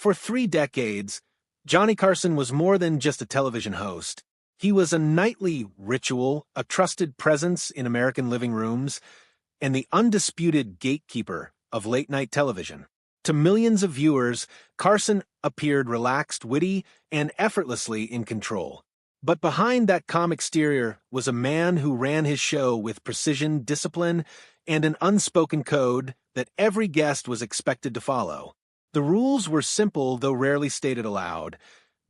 For 3 decades, Johnny Carson was more than just a television host. He was a nightly ritual, a trusted presence in American living rooms, and the undisputed gatekeeper of late-night television. To millions of viewers, Carson appeared relaxed, witty, and effortlessly in control. But behind that calm exterior was a man who ran his show with precision, discipline, and an unspoken code that every guest was expected to follow. The rules were simple, though rarely stated aloud.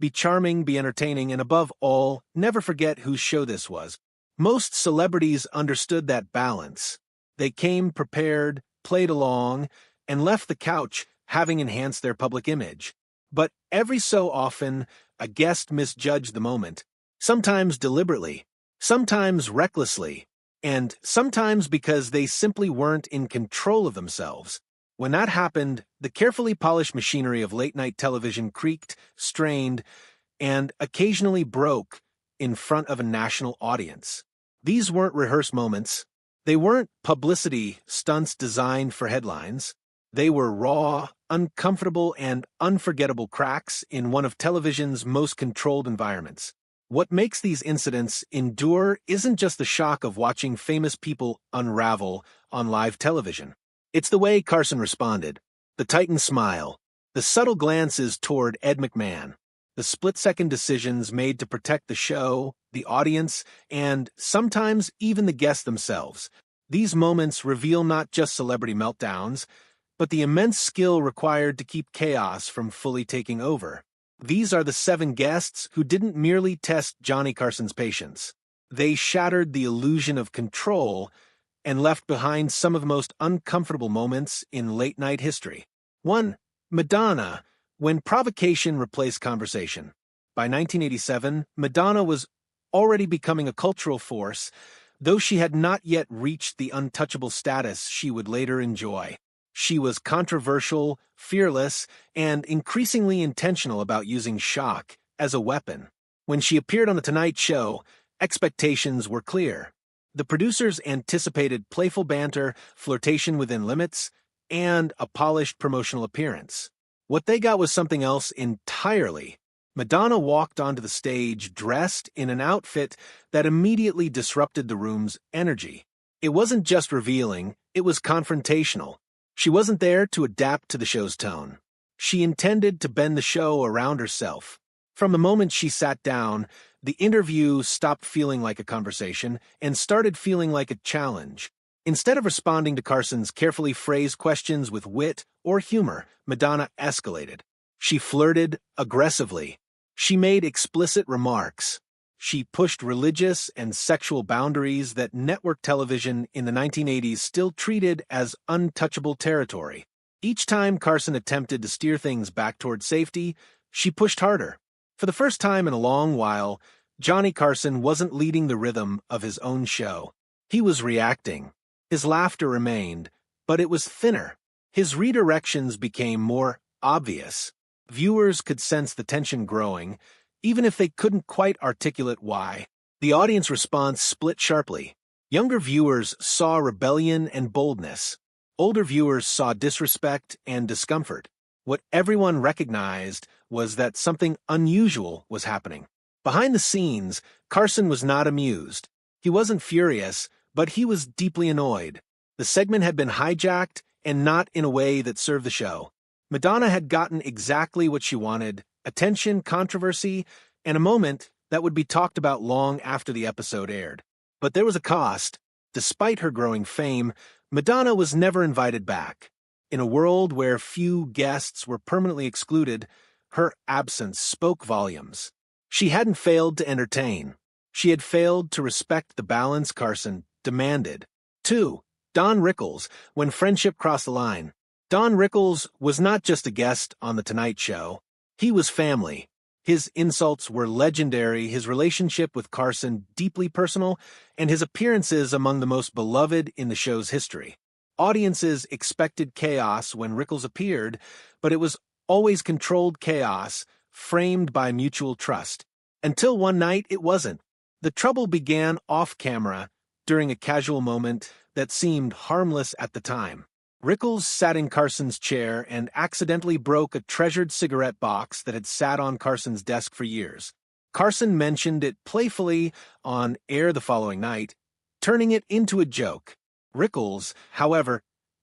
Be charming, be entertaining, and above all, never forget whose show this was. Most celebrities understood that balance. They came prepared, played along, and left the couch having enhanced their public image. But every so often, a guest misjudged the moment, sometimes deliberately, sometimes recklessly, and sometimes because they simply weren't in control of themselves. When that happened, the carefully polished machinery of late-night television creaked, strained, and occasionally broke in front of a national audience. These weren't rehearsed moments. They weren't publicity stunts designed for headlines. They were raw, uncomfortable, and unforgettable cracks in one of television's most controlled environments. What makes these incidents endure isn't just the shock of watching famous people unravel on live television. It's the way Carson responded, the tightened smile, the subtle glances toward Ed McMahon, the split-second decisions made to protect the show, the audience, and sometimes even the guests themselves. These moments reveal not just celebrity meltdowns, but the immense skill required to keep chaos from fully taking over. These are the 7 guests who didn't merely test Johnny Carson's patience. They shattered the illusion of control and left behind some of the most uncomfortable moments in late-night history. 1. Madonna, when provocation replaced conversation. By 1987, Madonna was already becoming a cultural force, though she had not yet reached the untouchable status she would later enjoy. She was controversial, fearless, and increasingly intentional about using shock as a weapon. When she appeared on The Tonight Show, expectations were clear. The producers anticipated playful banter, flirtation within limits, and a polished promotional appearance. What they got was something else entirely. Madonna walked onto the stage dressed in an outfit that immediately disrupted the room's energy. It wasn't just revealing, it was confrontational. She wasn't there to adapt to the show's tone. She intended to bend the show around herself. From the moment she sat down, the interview stopped feeling like a conversation and started feeling like a challenge. Instead of responding to Carson's carefully phrased questions with wit or humor, Madonna escalated. She flirted aggressively. She made explicit remarks. She pushed religious and sexual boundaries that network television in the 1980s still treated as untouchable territory. Each time Carson attempted to steer things back toward safety, she pushed harder. For the first time in a long while, Johnny Carson wasn't leading the rhythm of his own show. He was reacting. His laughter remained, but it was thinner. His redirections became more obvious. Viewers could sense the tension growing, even if they couldn't quite articulate why. The audience response split sharply. Younger viewers saw rebellion and boldness. Older viewers saw disrespect and discomfort. What everyone recognized was that something unusual was happening. Behind the scenes, Carson was not amused. He wasn't furious, but he was deeply annoyed. The segment had been hijacked, and not in a way that served the show. Madonna had gotten exactly what she wanted: attention, controversy, and a moment that would be talked about long after the episode aired. But there was a cost. Despite her growing fame, Madonna was never invited back. In a world where few guests were permanently excluded, her absence spoke volumes. She hadn't failed to entertain. She had failed to respect the balance Carson demanded. 2. Don Rickles, when friendship crossed the line. Don Rickles was not just a guest on The Tonight Show. He was family. His insults were legendary, his relationship with Carson deeply personal, and his appearances among the most beloved in the show's history. Audiences expected chaos when Rickles appeared, but it was always controlled chaos, framed by mutual trust. Until one night, it wasn't. The trouble began off-camera, during a casual moment that seemed harmless at the time. Rickles sat in Carson's chair and accidentally broke a treasured cigarette box that had sat on Carson's desk for years. Carson mentioned it playfully on air the following night, turning it into a joke. Rickles, however,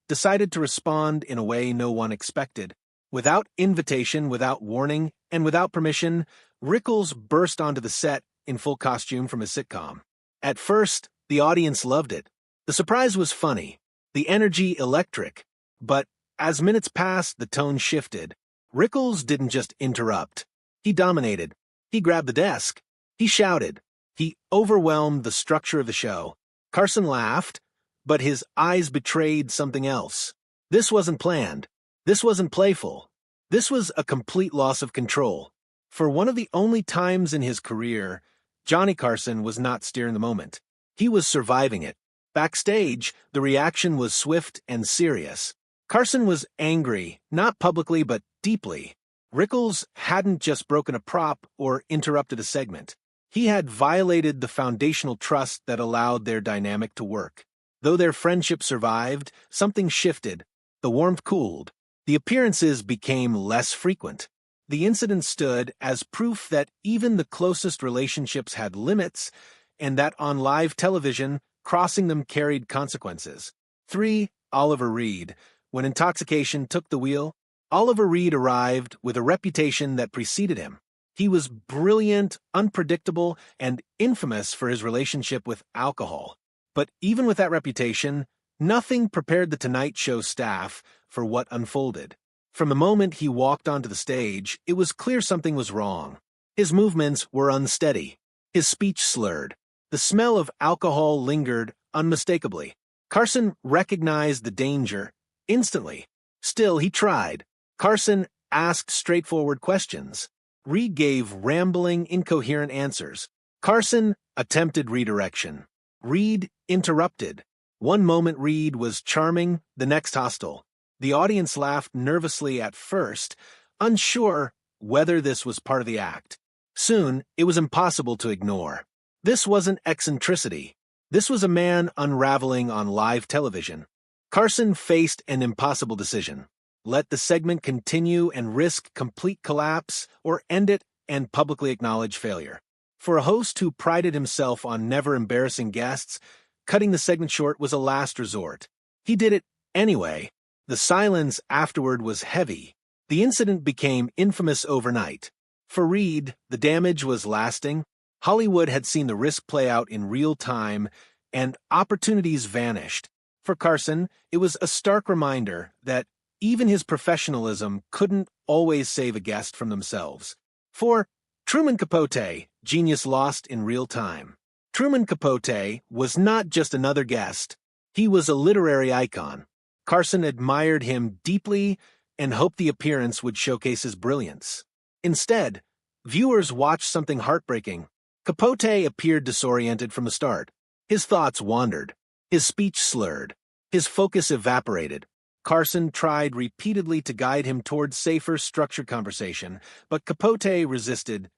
decided to respond in a way no one expected. Without invitation, without warning, and without permission, Rickles burst onto the set in full costume from a sitcom. At first, the audience loved it. The surprise was funny, the energy electric, but as minutes passed, the tone shifted. Rickles didn't just interrupt. He dominated. He grabbed the desk. He shouted. He overwhelmed the structure of the show. Carson laughed, but his eyes betrayed something else. This wasn't planned. This wasn't playful. This was a complete loss of control. For one of the only times in his career, Johnny Carson was not steering the moment. He was surviving it. Backstage, the reaction was swift and serious. Carson was angry, not publicly but deeply. Rickles hadn't just broken a prop or interrupted a segment. He had violated the foundational trust that allowed their dynamic to work. Though their friendship survived, something shifted. The warmth cooled. The appearances became less frequent. The incident stood as proof that even the closest relationships had limits, and that on live television, crossing them carried consequences. 3. Oliver Reed. When intoxication took the wheel, Oliver Reed arrived with a reputation that preceded him. He was brilliant, unpredictable, and infamous for his relationship with alcohol. But even with that reputation, nothing prepared the Tonight Show staff for what unfolded. From the moment he walked onto the stage, it was clear something was wrong. His movements were unsteady. His speech slurred. The smell of alcohol lingered unmistakably. Carson recognized the danger instantly. Still, he tried. Carson asked straightforward questions. Reed gave rambling, incoherent answers. Carson attempted redirection. Reed interrupted. One moment Reed was charming, the next hostile. The audience laughed nervously at first, unsure whether this was part of the act. Soon, it was impossible to ignore. This wasn't eccentricity. This was a man unraveling on live television. Carson faced an impossible decision. Let the segment continue and risk complete collapse, or end it and publicly acknowledge failure. For a host who prided himself on never embarrassing guests, cutting the segment short was a last resort. He did it anyway. The silence afterward was heavy. The incident became infamous overnight. For Reed, the damage was lasting. Hollywood had seen the risk play out in real time, and opportunities vanished. For Carson, it was a stark reminder that even his professionalism couldn't always save a guest from themselves. For Truman Capote, genius lost in real time. Truman Capote was not just another guest. He was a literary icon. Carson admired him deeply and hoped the appearance would showcase his brilliance. Instead, viewers watched something heartbreaking. Capote appeared disoriented from the start. His thoughts wandered. His speech slurred. His focus evaporated. Carson tried repeatedly to guide him towards safer, structured conversation, but Capote resisted,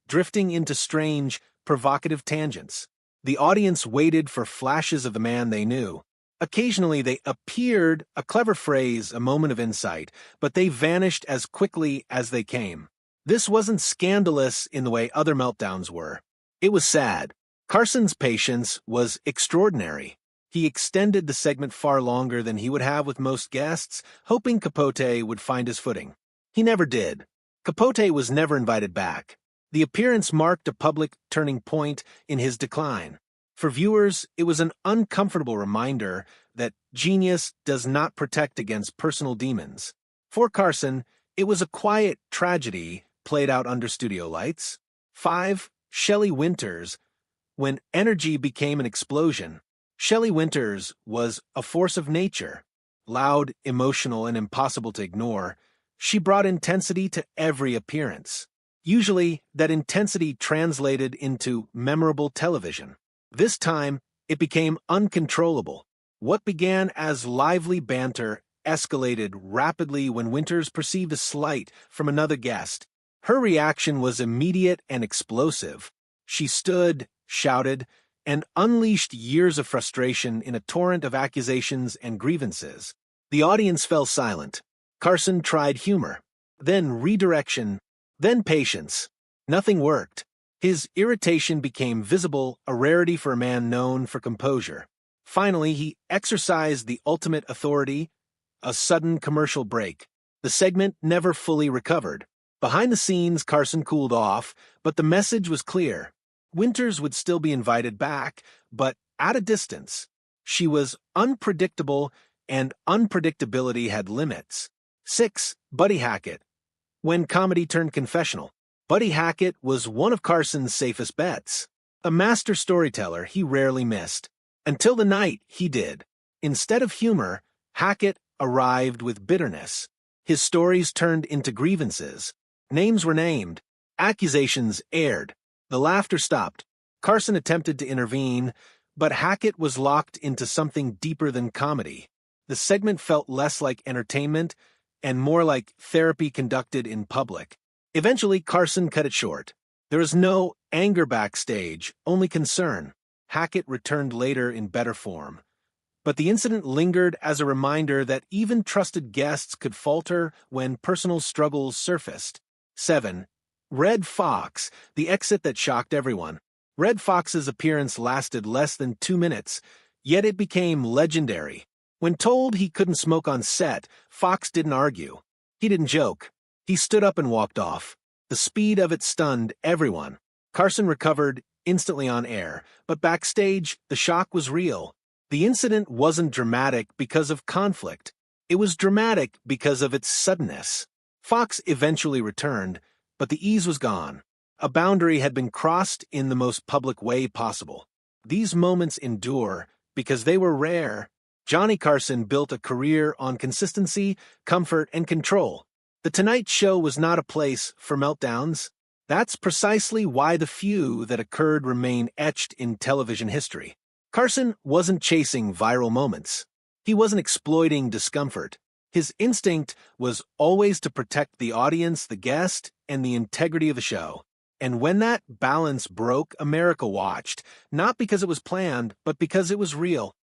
drifting into strange, provocative tangents. The audience waited for flashes of the man they knew. Occasionally they appeared, a clever phrase, a moment of insight, but they vanished as quickly as they came. This wasn't scandalous in the way other meltdowns were. It was sad. Carson's patience was extraordinary. He extended the segment far longer than he would have with most guests, hoping Capote would find his footing. He never did. Capote was never invited back. The appearance marked a public turning point in his decline. For viewers, it was an uncomfortable reminder that genius does not protect against personal demons. For Carson, it was a quiet tragedy played out under studio lights. 5. Shelley Winters. When energy became an explosion, Shelley Winters was a force of nature. Loud, emotional, and impossible to ignore, she brought intensity to every appearance. Usually, that intensity translated into memorable television. This time, it became uncontrollable. What began as lively banter escalated rapidly when Winters perceived a slight from another guest. Her reaction was immediate and explosive. She stood, shouted, and unleashed years of frustration in a torrent of accusations and grievances. The audience fell silent. Carson tried humor, then redirection, then patience. Nothing worked. His irritation became visible, a rarity for a man known for composure. Finally, he exercised the ultimate authority, a sudden commercial break. The segment never fully recovered. Behind the scenes, Carson cooled off, but the message was clear. Winters would still be invited back, but at a distance. She was unpredictable, and unpredictability had limits. 6. Buddy Hackett. When comedy turned confessional, Buddy Hackett was one of Carson's safest bets. A master storyteller, he rarely missed. Until the night he did. Instead of humor, Hackett arrived with bitterness. His stories turned into grievances. Names were named. Accusations aired. The laughter stopped. Carson attempted to intervene, but Hackett was locked into something deeper than comedy. The segment felt less like entertainment and more like therapy conducted in public. Eventually, Carson cut it short. There was no anger backstage, only concern. Hackett returned later in better form. But the incident lingered as a reminder that even trusted guests could falter when personal struggles surfaced. 7. Red Fox, the exit that shocked everyone. Red Fox's appearance lasted less than 2 minutes, yet it became legendary. When told he couldn't smoke on set, Fox didn't argue. He didn't joke. He stood up and walked off. The speed of it stunned everyone. Carson recovered instantly on air, but backstage, the shock was real. The incident wasn't dramatic because of conflict. It was dramatic because of its suddenness. Fox eventually returned, but the ease was gone. A boundary had been crossed in the most public way possible. These moments endure because they were rare. Johnny Carson built a career on consistency, comfort, and control. The Tonight Show was not a place for meltdowns. That's precisely why the few that occurred remain etched in television history. Carson wasn't chasing viral moments. He wasn't exploiting discomfort. His instinct was always to protect the audience, the guest, and the integrity of the show. And when that balance broke, America watched, not because it was planned, but because it was real.